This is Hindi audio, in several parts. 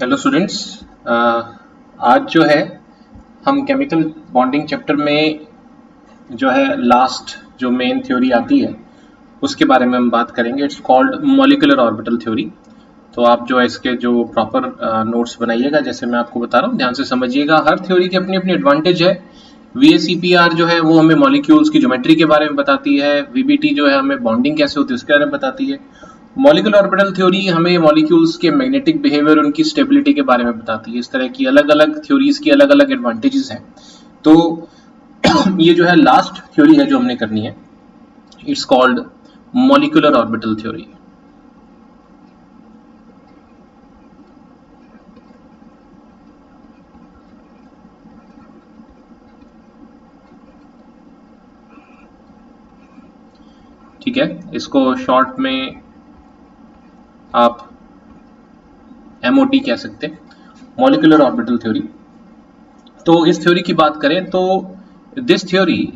Hello students. आज जो है हम केमिकल बॉन्डिंग चैप्टर में जो है लास्ट जो मेन थ्योरी आती है उसके बारे में हम बात करेंगे। It's called molecular orbital theory. तो आप जो है इसके जो प्रॉपर नोट्स बनाइएगा, जैसे मैं आपको बता रहा हूँ ध्यान से समझिएगा। हर थ्योरी की अपनी अपनी एडवांटेज है। VACPR जो है वो हमें मॉलिक्यूल्स की ज्योमेट्री के बारे में बताती है। VBT जो है हमें बॉन्डिंग कैसे होती है उसके बारे में बताती है। मॉलिक्यूलर ऑर्बिटल थ्योरी हमें मॉलिक्यूल्स के मैग्नेटिक बिहेवियर, उनकी स्टेबिलिटी के बारे में बताती है। इस तरह की अलग अलग थ्योरीज की अलग अलग एडवांटेजेस हैं। तो ये जो है लास्ट थ्योरी है जो हमने करनी है। It's called molecular orbital theory. ठीक है, इसको शॉर्ट में आप MOT कह सकते हैं, मॉलिक्यूलर ऑर्बिटल थ्योरी। तो इस थ्योरी की बात करें तो this theory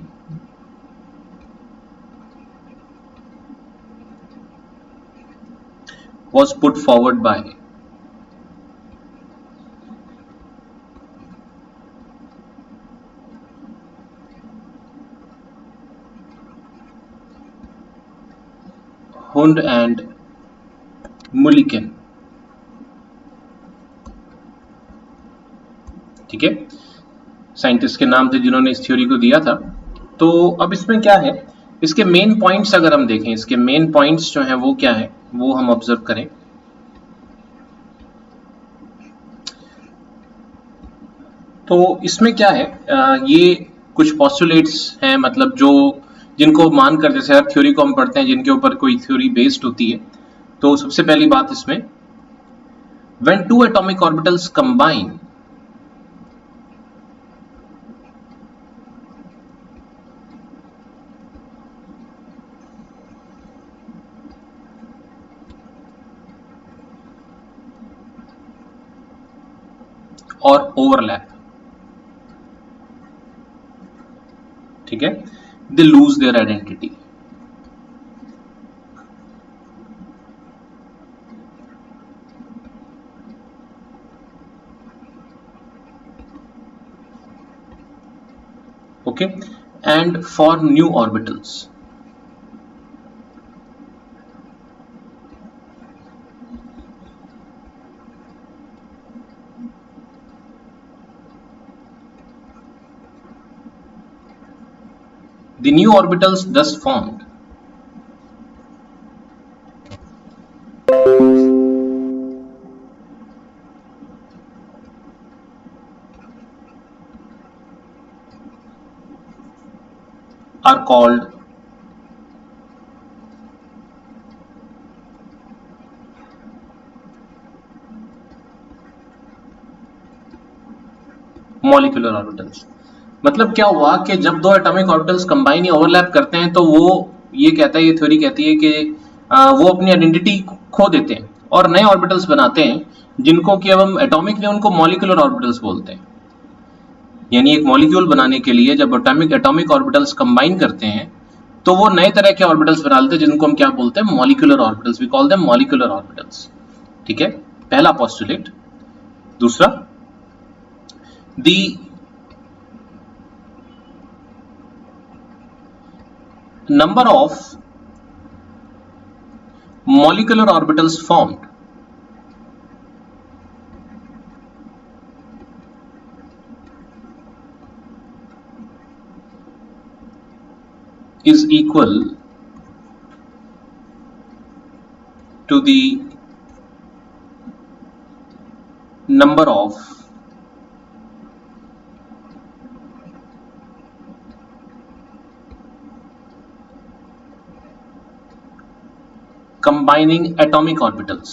was put forward by Hund and Mulliken। ठीक है, साइंटिस्ट के नाम थे जिन्होंने इस थ्योरी को दिया था। तो अब इसमें क्या है, इसके मेन पॉइंट्स अगर हम देखें, इसके मेन पॉइंट्स जो हैं वो क्या है वो हम ऑब्जर्व करें। तो इसमें क्या है, ये कुछ पॉस्टुलेट्स हैं, मतलब जो जिनको मान कर, जैसे हर थ्योरी को हम पढ़ते हैं जिनके ऊपर कोई थ्योरी बेस्ड होती है। तो सबसे पहली बात इसमें, when two atomic orbitals combine और ओवरलैप, ठीक है, they lose their identity. Okay, and for new orbitals, the new orbitals thus formed are called molecular orbitals. मतलब क्या हुआ कि जब दो एटॉमिक ऑर्बिटल्स कंबाइन या ओवरलैप करते हैं तो वो ये कहता है, ये थ्योरी कहती है कि वो अपनी आइडेंटिटी खो देते हैं और नए ऑर्बिटल्स बनाते हैं, जिनको कि अब हम एटॉमिक ने उनको मॉलिक्यूलर ऑर्बिटल्स बोलते हैं। यानी एक मॉलिक्यूल बनाने के लिए जब एटॉमिक ऑर्बिटल्स कंबाइन करते हैं तो वो नए तरह के ऑर्बिटल्स बना लेते हैं, जिनको हम क्या बोलते हैं, molecular orbitals. We call them molecular orbitals. ठीक है, पहला पोस्टुलेट। दूसरा, the number of molecular orbitals formed is equal to the number of combining atomic orbitals।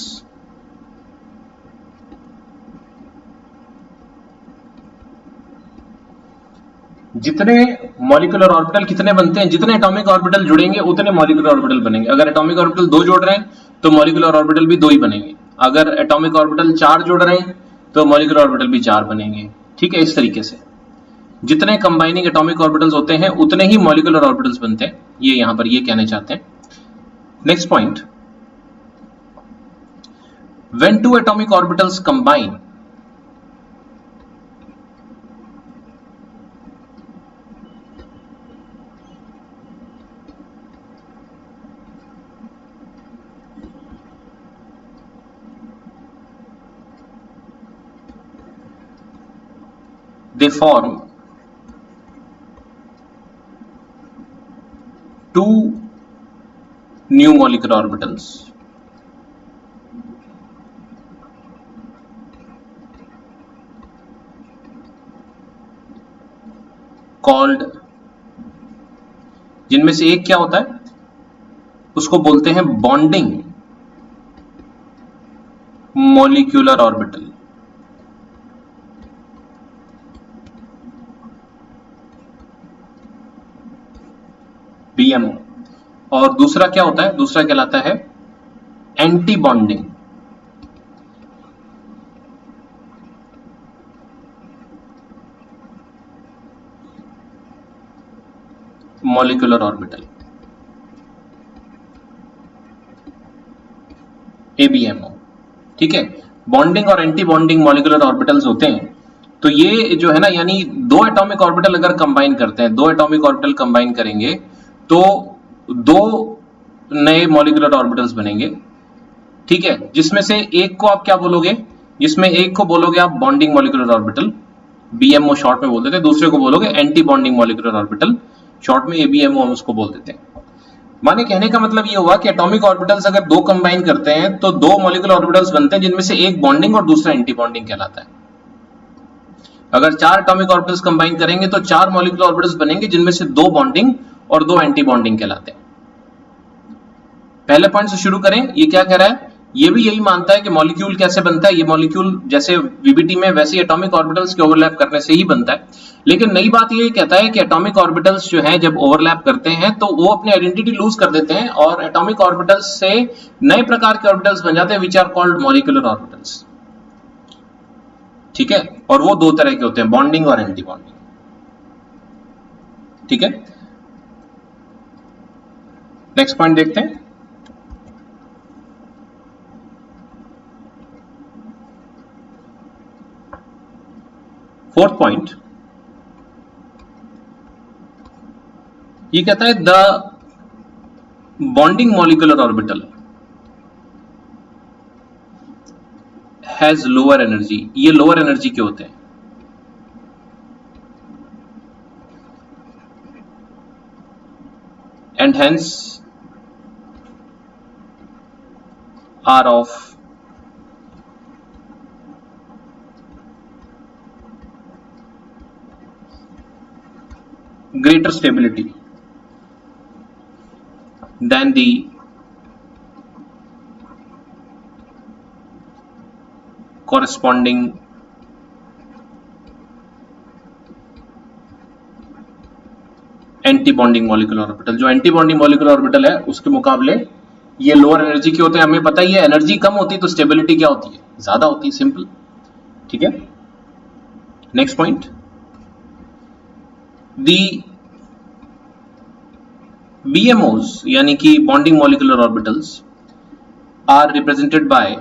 जितने मॉलिक्यूलर ऑर्बिटल कितने बनते हैं, जितने एटॉमिक ऑर्बिटल जुड़ेंगे उतने मॉलिक्यूलर ऑर्बिटल बनेंगे। अगर एटॉमिक ऑर्बिटल 2 जोड़ रहे हैं तो मॉलिक्यूलर ऑर्बिटल भी 2 ही बनेंगे। अगर एटॉमिक ऑर्बिटल 4 जोड़ रहे हैं तो मॉलिक्यूलर ऑर्बिटल भी 4 बनेंगे। ठीक है, इस तरीके से जितने कंबाइनिंग एटॉमिक ऑर्बिटल्स होते हैं उतने ही मॉलिक्यूलर ऑर्बिटल्स बनते हैं। ये यहां पर ये कहना चाहते हैं। Next point, When two atomic orbitals combine, they form two new molecular orbitals called, जिनमें से एक क्या होता है, उसको बोलते हैं बॉन्डिंग मॉलिक्यूलर ऑर्बिटल, बीएमओ। और दूसरा क्या होता है, दूसरा कहलाता है anti bonding molecular orbital, ABMO. ठीक है, बॉन्डिंग और एंटी बॉन्डिंग मॉलिक्यूलर ऑर्बिटल्स होते हैं। तो ये जो है ना, यानी दो एटॉमिक ऑर्बिटल अगर कंबाइन करते हैं, दो एटॉमिक ऑर्बिटल कंबाइन करेंगे तो दो नए मॉलिक्यूलर ऑर्बिटल्स बनेंगे। ठीक है, जिसमें से एक को आप क्या बोलोगे, जिसमें एक को बोलोगे आप bonding molecular orbital, BMO short में बोल देते हैं, दूसरे को बोलोगे anti bonding molecular orbital, short में एबीएमओ हम उसको बोल देते हैं। माने कहने का मतलब ये हुआ कि एटॉमिक ऑर्बिटल्स अगर दो कंबाइन करते हैं तो दो मॉलिक्यूलर ऑर्बिटल्स बनते हैं, जिनमें से एक बॉन्डिंग और दूसरा एंटी बॉन्डिंग कहलाता है। अगर चार एटॉमिक ऑर्बिटल्स कंबाइन करेंगे तो चार मॉलिक्यूलर ऑर्बिटल्स बनेंगे, जिनमें से दो बॉन्डिंग और दो एंटी बॉन्डिंग कहलाते हैं। पहले पॉइंट से शुरू करें, ये क्या कह रहा है, ये भी यही मानता है कि मॉलिक्यूल कैसे बनता है, ये मॉलिक्यूल जैसे वीबीटी में वैसे एटॉमिक ऑर्बिटल्स के ओवरलैप करने से ही बनता है। लेकिन नई बात ये कहता है कि एटॉमिक ऑर्बिटल्स जो हैं जब ओवरलैप करते हैं तो वो अपनी आइडेंटिटी लूज कर देते हैं और एटॉमिक ऑर्बिटल्स से नए प्रकार के ऑर्बिटल्स बन जाते हैं, which are called molecular orbitals. ठीक है, और वो दो तरह के होते हैं, बॉन्डिंग और एंटी बॉन्डिंग। ठीक है, नेक्स्ट पॉइंट देखते हैं। फोर्थ पॉइंट ये कहता है the bonding molecular orbital has lower energy. ये लोअर एनर्जी के होते हैं, and hence are of greater stability than the corresponding antibonding molecular orbital. जो एंटी बॉन्डिंग मॉलिक्यूलर ऑर्बिटल है उसके मुकाबले ये लोअर एनर्जी के होते हैं। हमें पता ही है एनर्जी कम होती है तो स्टेबिलिटी क्या होती है, ज्यादा होती है, सिंपल। ठीक है, नेक्स्ट पॉइंट, दी BMOs यानी कि bonding molecular orbitals are represented by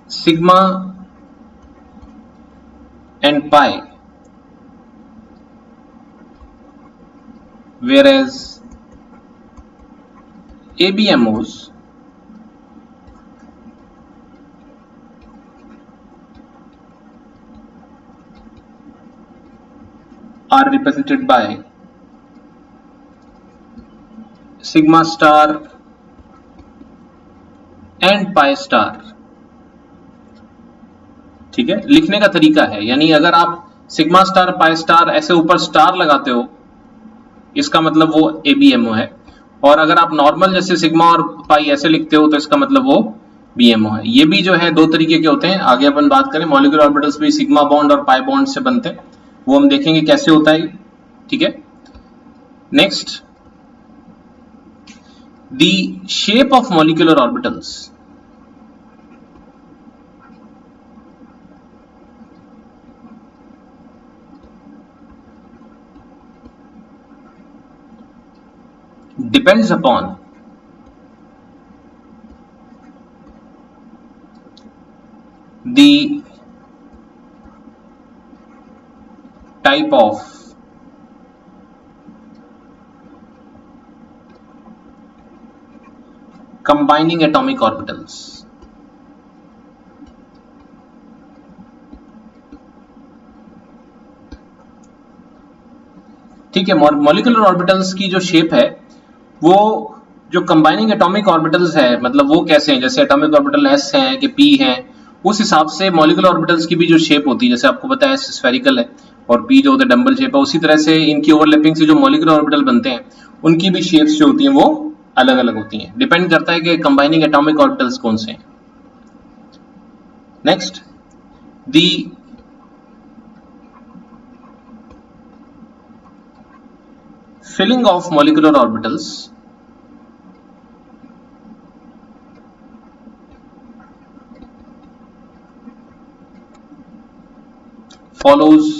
sigma and pi, whereas ABMOs are represented by sigma star and pi star। ठीक है, लिखने का तरीका है, यानी अगर आप सिग्मा स्टार पाई स्टार ऐसे ऊपर स्टार लगाते हो इसका मतलब वो एबीएमओ है, और अगर आप नॉर्मल जैसे सिग्मा और पाई ऐसे लिखते हो तो इसका मतलब वो बीएमओ है। ये भी जो है दो तरीके के होते हैं। आगे अपन बात करें, मॉलिक्यूलर ऑर्बिटल्स भी सिग्मा बॉन्ड और पाई बॉन्ड से बनते हैं, वो हम देखेंगे कैसे होता है। ठीक है, next, the shape of molecular orbitals depends upon the type of combining atomic orbitals. ठीक है, मॉलिक्यूलर ऑर्बिटल्स की जो शेप है वो जो कंबाइनिंग एटॉमिक ऑर्बिटल्स है, मतलब वो कैसे हैं, जैसे एटॉमिक ऑर्बिटल एस है कि पी है, उस हिसाब से मॉलिक्यूलर ऑर्बिटल्स की भी जो शेप होती है, जैसे आपको पता है स्फेरिकल है और पी जो होता है डंबल शेप है, उसी तरह से इनकी ओवरलैपिंग से जो मॉलिक्यूलर ऑर्बिटल बनते हैं उनकी भी शेप्स जो होती हैं वो अलग अलग होती हैं, डिपेंड करता है कि कंबाइनिंग एटॉमिक ऑर्बिटल्स कौन से हैं. Next, the filling of molecular orbitals follows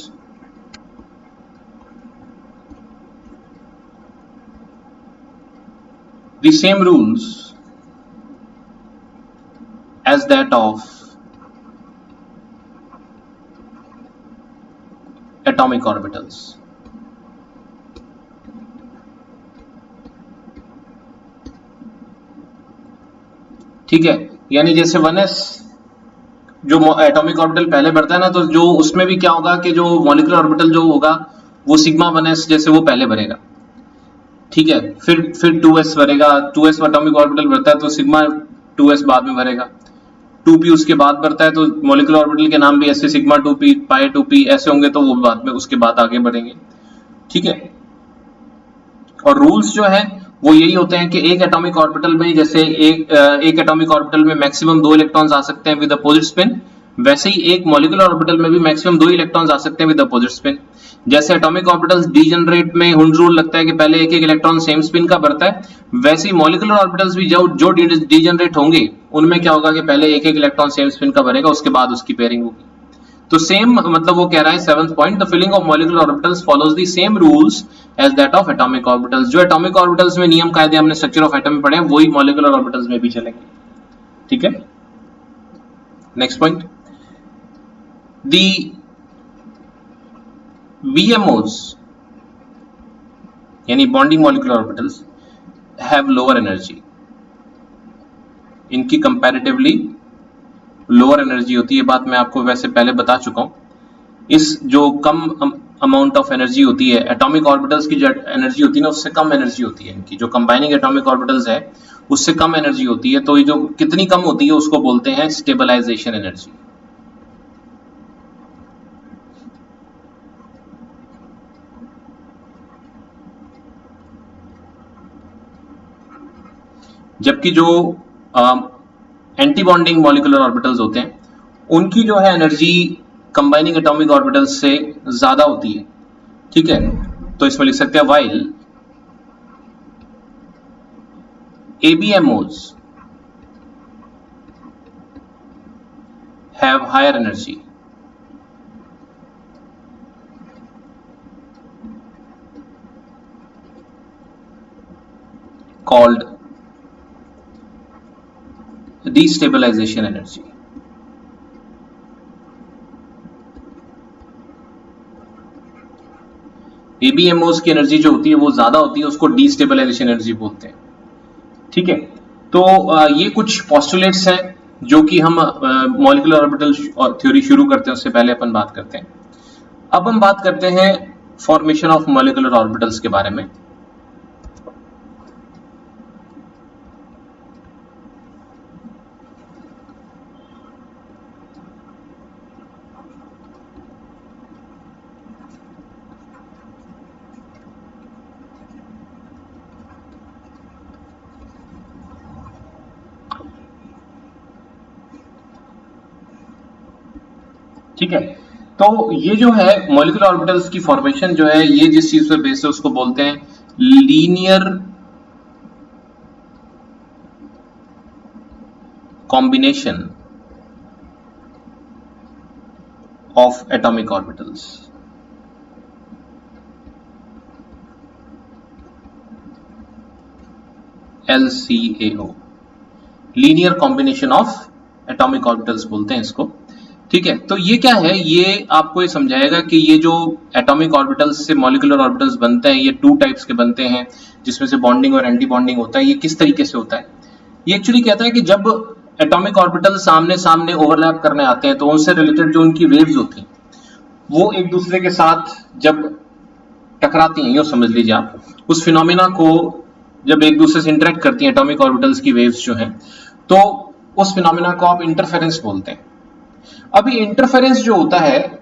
the same rules as that of atomic orbitals. ठीक है, यानी जैसे 1s जो एटॉमिक ऑर्बिटल पहले बढ़ता है ना, तो जो उसमें भी क्या होगा कि जो मॉलिक्यूलर ऑर्बिटल जो होगा वो सिग्मा 1s जैसे वो पहले भरेगा. ठीक है, फिर 2s भरेगा, 2s एटॉमिक ऑर्बिटल भरता है तो सिग्मा 2s बाद में भरेगा, 2p उसके बाद बढ़ता है तो मॉलिक्यूलर ऑर्बिटल के नाम भी ऐसे सिग्मा 2p, पाई 2p ऐसे होंगे, तो वो बाद में उसके बाद आगे बढ़ेंगे. ठीक है, और रूल्स जो है वो यही होते हैं कि एक एटॉमिक ऑर्बिटल में जैसे एक एटॉमिक ऑर्बिटल में मैक्सिमम 2 इलेक्ट्रॉन्स आ सकते हैं विद अपोजिट स्पिन, वैसे ही एक मॉलिक्यूलर ऑर्बिटल में भी मैक्सिमम 2 इलेक्ट्रॉन्स आ सकते हैं विद अपोजिट स्पिन. जैसे एटॉमिक ऑर्बिटल्स डीजनरेट में हुंड रूल लगता है कि पहले एक एक इलेक्ट्रॉन सेम स्पिन का भरता है, वैसे ही मॉलिक्यूलर ऑर्बिटल्स भी जो डीजनरेट होंगे उनमें क्या होगा कि पहले एक एक इलेक्ट्रॉन सेम स्पिन का भरेगा, उसके बाद उसकी पेयरिंग होगी. तो सेम मतलब वो कह रहा है 7th point, the filling of molecular orbitals follows the same rules as that of atomic orbitals. जो एटॉमिक ऑर्बिटल्स में नियम कायदे हमने स्ट्रक्चर ऑफ एटम में पढ़े हैं वही मॉलिक्यूलर ऑर्बिटल्स में भी चलेंगे. ठीक है, नेक्स्ट पॉइंट, दी BMOs यानी bonding molecular orbitals have lower energy. इनकी कंपैरेटिवली लोअर एनर्जी होती है, बात मैं आपको वैसे पहले बता चुका हूं. इस जो कम अमाउंट ऑफ एनर्जी होती है एटॉमिक ऑर्बिटल्स की, जो एनर्जी होती है ना उससे कम एनर्जी होती है इनकी, जो कंबाइनिंग एटॉमिक ऑर्बिटल्स है उससे कम एनर्जी होती है. तो ये जो कितनी कम होती है उसको बोलते हैं स्टेबलाइजेशन एनर्जी. जबकि जो एंटी बॉन्डिंग मॉलिक्यूलर ऑर्बिटल्स होते हैं उनकी जो है एनर्जी कंबाइनिंग एटॉमिक ऑर्बिटल्स से ज्यादा होती है. ठीक है, तो इसमें लिख सकते हैं while ABMOs have higher energy called destabilization energy. ABMOs की एनर्जी जो होती है वो ज्यादा होती है, उसको डीस्टेबलाइजेशन एनर्जी बोलते हैं. ठीक है, तो ये कुछ पोस्टुलेट्स हैं जो कि हम मॉलिक्यूलर ऑर्बिटल थ्योरी शुरू करते हैं उससे पहले अपन बात करते हैं. अब हम बात करते हैं फॉर्मेशन ऑफ मॉलिक्यूलर ऑर्बिटल्स के बारे में. ठीक है, तो ये जो है मॉलिक्यूलर ऑर्बिटल्स की फॉर्मेशन जो है ये जिस चीज पर बेस्ड है उसको बोलते हैं linear combination of atomic orbitals. LCAO, linear combination of atomic orbitals बोलते हैं इसको। ठीक है, तो ये क्या है, ये आपको ये समझाएगा कि ये जो एटॉमिक ऑर्बिटल्स से मॉलिक्यूलर ऑर्बिटल्स बनते हैं, ये 2 टाइप्स के बनते हैं, जिसमें से बॉन्डिंग और एंटी बॉन्डिंग होता है। ये किस तरीके से होता है, ये एक्चुअली कहता है कि जब एटॉमिक ऑर्बिटल सामने सामने ओवरलैप करने आते हैं तो उनसे रिलेटेड जो उनकी वेव्स होती हैं वो एक दूसरे के साथ जब टकराती हैं, यूं समझ लीजिए आप, उस फिनोमिना को जब एक दूसरे से इंटरेक्ट करती हैं एटॉमिक ऑर्बिटल्स की वेव्स जो हैं, तो उस फिनोमिना को आप इंटरफेरेंस बोलते हैं। अभी इंटरफेरेंस जो होता है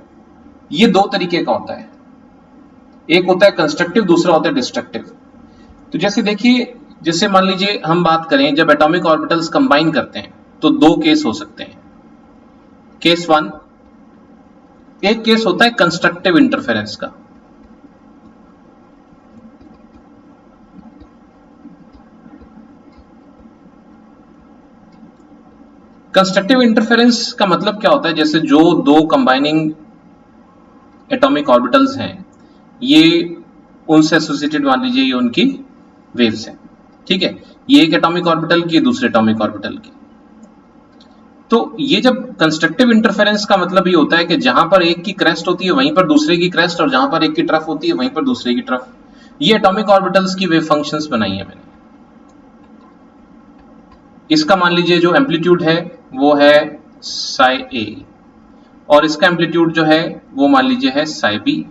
ये 2 तरीके का होता है, एक होता है कंस्ट्रक्टिव, दूसरा होता है डिस्ट्रक्टिव। तो जैसे देखिए, जैसे मान लीजिए हम बात करें, जब एटॉमिक ऑर्बिटल्स कंबाइन करते हैं तो 2 केस हो सकते हैं। केस 1, एक केस होता है कंस्ट्रक्टिव इंटरफेरेंस का। कंस्ट्रक्टिव इंटरफेरेंस का मतलब क्या होता है, जैसे जो 2 कंबाइनिंग एटॉमिक ऑर्बिटल्स हैं, ये उनसे एसोसिएटेड मान लीजिए ये उनकी वेव्स हैं। ठीक है, ये एक एटॉमिक ऑर्बिटल की, दूसरे एटॉमिक ऑर्बिटल की। तो ये जब कंस्ट्रक्टिव इंटरफेरेंस का मतलब ये होता है कि जहां पर एक की क्रेस्ट होती है वहीं पर दूसरे की क्रेस्ट, और जहां पर एक की ट्रफ होती है वहीं पर दूसरे की ट्रफ। ये एटॉमिक ऑर्बिटल्स की वेव फंक्शंस बनाई है मैंने। इसका मान लीजिए जो एम्पलीट्यूड है वो है साई ए, और इसका एम्पलीट्यूड जो है वो मान लीजिए है साई बी।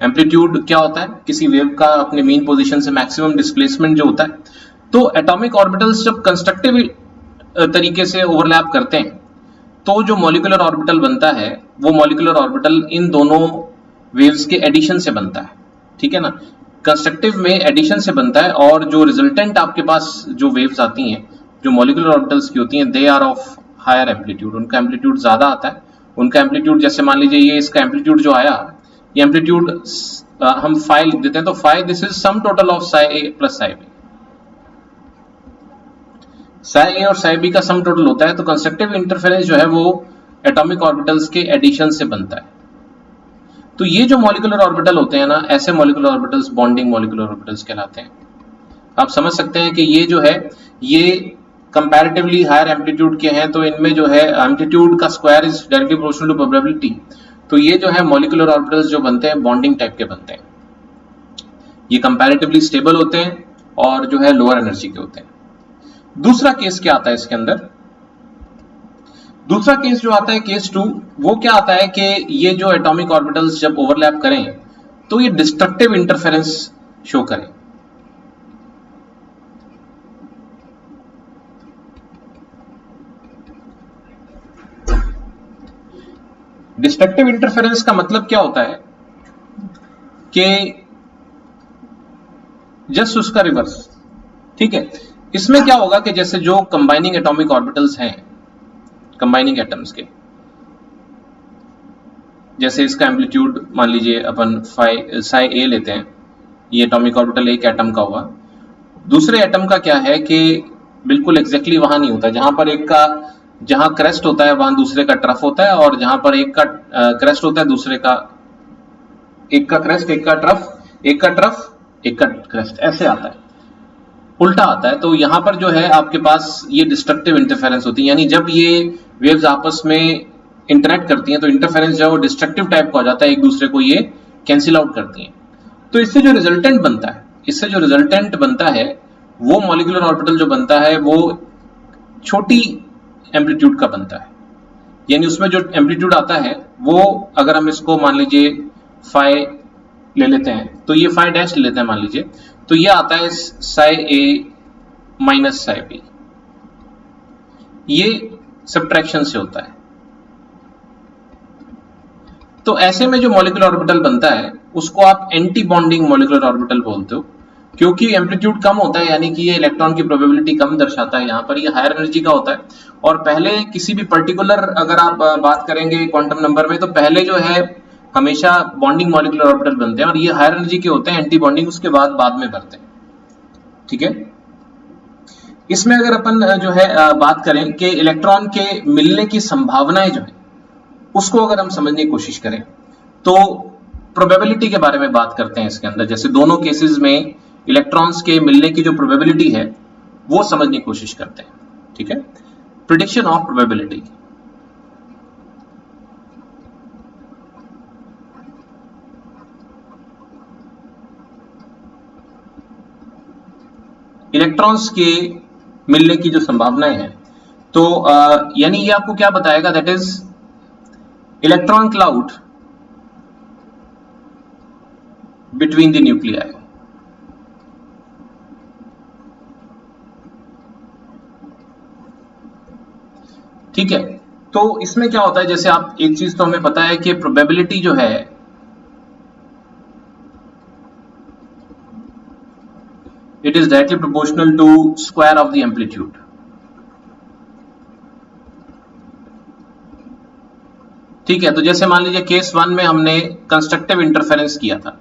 एम्पलीट्यूड क्या होता है, किसी वेव का अपने मीन पोजीशन से मैक्सिमम डिस्प्लेसमेंट जो होता है। तो एटॉमिक ऑर्बिटल्स जब कंस्ट्रक्टिव तरीके से ओवरलैप करते हैं तो जो मॉलिक्यूलर ऑर्बिटल बनता है वो मॉलिक्यूलर ऑर्बिटल इन दोनों वेव्स के एडिशन से बनता है। ठीक है ना, कंस्ट्रक्टिव में एडिशन से बनता है, और जो रिजल्टेंट आपके पास जो वेव्स आती हैं जो मॉलिक्यूलर ऑर्बिटल्स की होती हैं, they are of higher amplitude, उनका एम्पलीट्यूड ज्यादा आता है। उनका एम्पलीट्यूड जैसे मान लीजिए ये इसका एम्पलीट्यूड जो आया, ये एम्पलीट्यूड हम फाई लिख देते हैं, तो phi this is sum total of psi A plus psi B. Psi A और साई बी का सम टोटल होता है। तो कंस्ट्रक्टिव इंटरफेरेंस जो है वो एटॉमिक ऑर्बिटल्स के एडिशन से बनता है। तो ये जो मॉलिक्यूलर ऑर्बिटल होते हैं ना, ऐसे molecular orbitals bonding molecular orbitals कहलाते हैं। आप समझ सकते हैं कि ये जो है ये कंपैरेटिवली हायर एम्पलीट्यूड के हैं, तो इनमें जो है एम्पलीट्यूड का square is directly proportional to probability. तो ये जो है मॉलिक्यूलर ऑर्बिटल्स जो बनते हैं बॉन्डिंग टाइप के बनते हैं। ये कंपैरेटिवली स्टेबल होते हैं और जो है लोअर एनर्जी के होते हैं। दूसरा केस क्या आता है इसके अंदर, दूसरा केस जो आता है केस 2, वो क्या आता है कि ये जो एटॉमिक ऑर्बिटल्स जब ओवरलैप करें तो ये डिस्ट्रक्टिव इंटरफेरेंस शो करें। डिस्ट्रक्टिव इंटरफेरेंस का मतलब क्या होता है कि जस्ट उसका रिवर्स। ठीक है, इसमें क्या होगा कि जैसे जो कंबाइनिंग एटॉमिक ऑर्बिटल्स हैं, कंबाइनिंग एटम्स के, जैसे इसका एम्पलीट्यूड मान लीजिए अपन साई ए लेते हैं, ये एटॉमिक ऑर्बिटल एक एटम का हुआ। दूसरे एटम का क्या है कि बिल्कुल एग्जैक्टली वहां नहीं होता, जहां पर एक का जहां क्रेस्ट होता है वहां दूसरे का ट्रफ होता है, और जहां पर एक का क्रेस्ट होता है दूसरे का, एक का क्रेस्ट एक का ट्रफ, एक का ट्रफ एक का क्रेस्ट, ऐसे आता है, उल्टा आता है। तो यहां पर जो है आपके पास ये डिस्ट्रक्टिव इंटरफेरेंस होती है, यानी जब ये वेव्स आपस में इंटरेक्ट करती हैं तो इंटरफेरेंस जो है वो डिस्ट्रक्टिव टाइप का हो जाता है, एक दूसरे को ये कैंसिल आउट करती हैं। तो इससे जो रिजल्टेंट बनता है वो मॉलिक्यूलर ऑर्बिटल जो बनता है वो छोटी एम्पलीट्यूड का बनता है, यानी उसमें जो एम्पलीट्यूड आता है वो, अगर हम इसको मान लीजिए फाई ले लेते हैं, तो ये फाई डैश ले लेते हैं मान लीजिए, तो ये आता है Sai A minus psi B, ये सब्ट्रैक्शन से होता है। तो ऐसे में जो मॉलिक्यूलर ऑर्बिटल बनता है उसको आप एंटी बॉन्डिंग मॉलिक्यूलर ऑर्बिटल बोलते हो, क्योंकि एम्पलीट्यूड कम होता है, यानी कि ये इलेक्ट्रॉन की प्रोबेबिलिटी कम दर्शाता है। यहाँ पर ये हायर एनर्जी का होता है, और पहले किसी भी पर्टिकुलर अगर आप बात करेंगे क्वांटम नंबर में, तो पहले जो है हमेशा बॉन्डिंग मॉलिक्यूलर ऑर्बिटल बनते हैं, और ये हायर एनर्जी के होते हैं, एंटी बॉन्डिंग उसके बाद में बनते हैं। ठीक है, इसमें अगर अपन जो है बात करें कि इलेक्ट्रॉन के मिलने की संभावनाएं जो है उसको अगर हम समझने की कोशिश करें, तो प्रोबेबिलिटी के बारे में बात करते हैं इसके अंदर। जैसे दोनों केसेस में इलेक्ट्रॉन्स के मिलने की जो प्रोबेबिलिटी है वो समझने की कोशिश करते हैं। ठीक है, प्रिडिक्शन ऑफ प्रोबेबिलिटी। इलेक्ट्रॉन्स के मिलने की जो संभावनाएं हैं, तो यानी ये आपको क्या बताएगा, that is electron cloud between the nuclei. ठीक है, तो इसमें क्या होता है, जैसे आप एक चीज तो हमें पता है कि प्रोबेबिलिटी जो है it is directly proportional to square of the amplitude. ठीक है, तो जैसे मान लीजिए केस 1 में हमने कंस्ट्रक्टिव इंटरफेरेंस किया था,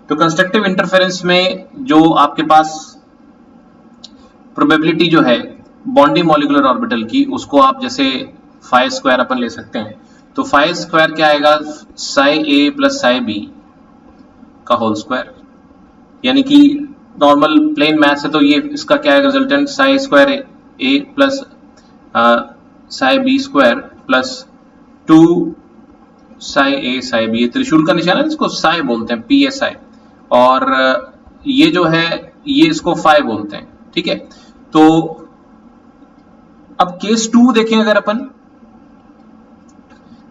तो कंस्ट्रक्टिव इंटरफेरेंस में जो आपके पास प्रोबेबिलिटी जो है बॉन्डिंग मॉलिक्यूलर ऑर्बिटल की, उसको आप जैसे फाई स्क्वायर अपन ले सकते हैं। तो फाई स्क्वायर क्या आएगा, Sai A plus psi B का होल स्क्वायर, यानी कि नॉर्मल प्लेन मैथ से तो ये इसका क्या है resultant, psi square A plus psi B square plus 2 psi A psi B. ये त्रिशूल का निशान है, इसको साई बोलते हैं, पी एस आई, और ये जो है ये इसको फाई बोलते हैं। ठीक है, तो अब केस 2 देखें अगर अपन,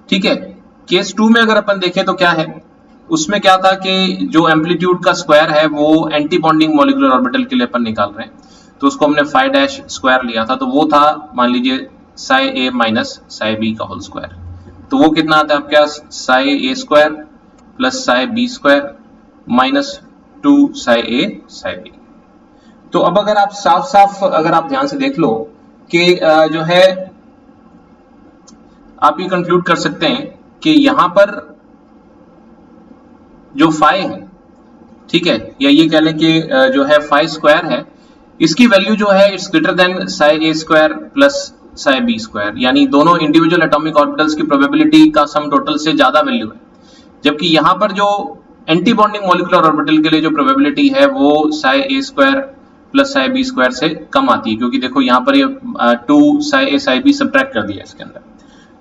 ठीक है, केस 2 में अगर अपन देखें तो क्या है, उसमें क्या था कि जो एम्पलीट्यूड का स्क्वायर है वो एंटी बॉन्डिंग मॉलिक्यूलर ऑर्बिटल के लिए अपन निकाल रहे हैं, तो उसको हमने फाई डैश स्क्वायर लिया था, तो वो था मान लीजिए psi A minus psi B का होल स्क्वायर। तो वो कितना आता है आपके पास, psi A square plus psi B square minus 2 psi A psi B. तो अब अगर आप साफ साफ अगर आप ध्यान से देख लो कि जो है आप ये कंक्लूड कर सकते हैं कि यहां पर जो फाई है, ठीक है, या ये कह लें कि जो है फाई स्क्वायर है, इसकी वैल्यू जो है it's greater than psi A square plus psi B square, यानी दोनों इंडिविजुअल एटॉमिक ऑर्बिटल्स की प्रोबेबिलिटी का सम टोटल से ज्यादा वैल्यू है। जबकि यहां पर जो एंटी बॉन्डिंग मॉलिक्यूलर ऑर्बिटल के लिए जो प्रोबेबिलिटी है वो psi A square plus psi B square से कम आती है, क्योंकि देखो यहां पर ये 2 psi A psi B subtract कर दिया इसके अंदर।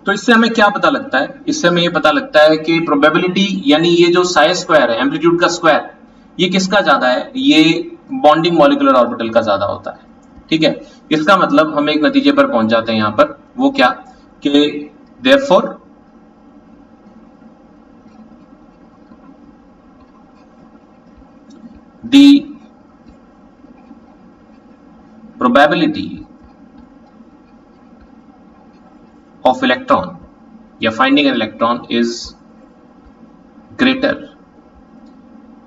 तो इससे हमें क्या पता लगता है, इससे हमें ये पता लगता है कि प्रोबेबिलिटी यानी ये जो साई स्क्वायर है, एम्पलीट्यूड का स्क्वायर, ये किसका ज्यादा है, ये बॉन्डिंग मॉलिक्यूलर ऑर्बिटल का ज्यादा होता है। ठीक है, इसका मतलब हम एक नतीजे पर पहुंच जाते हैं यहां पर, वो क्या कि therefore the probability of electron या finding an electron is greater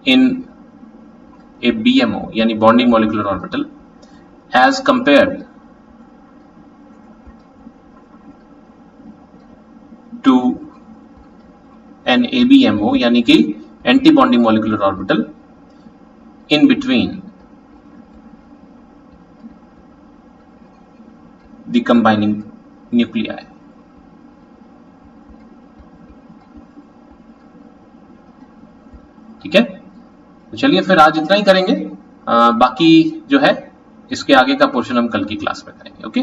in a BMO यानी bonding molecular orbital as compared to an ABMO यानी कि anti bonding molecular orbital in between the combining nuclei। ठीक है, तो चलिए फिर आज इतना ही करेंगे, बाकी जो है इसके आगे का पोर्शन हम कल की क्लास में करेंगे। ओके।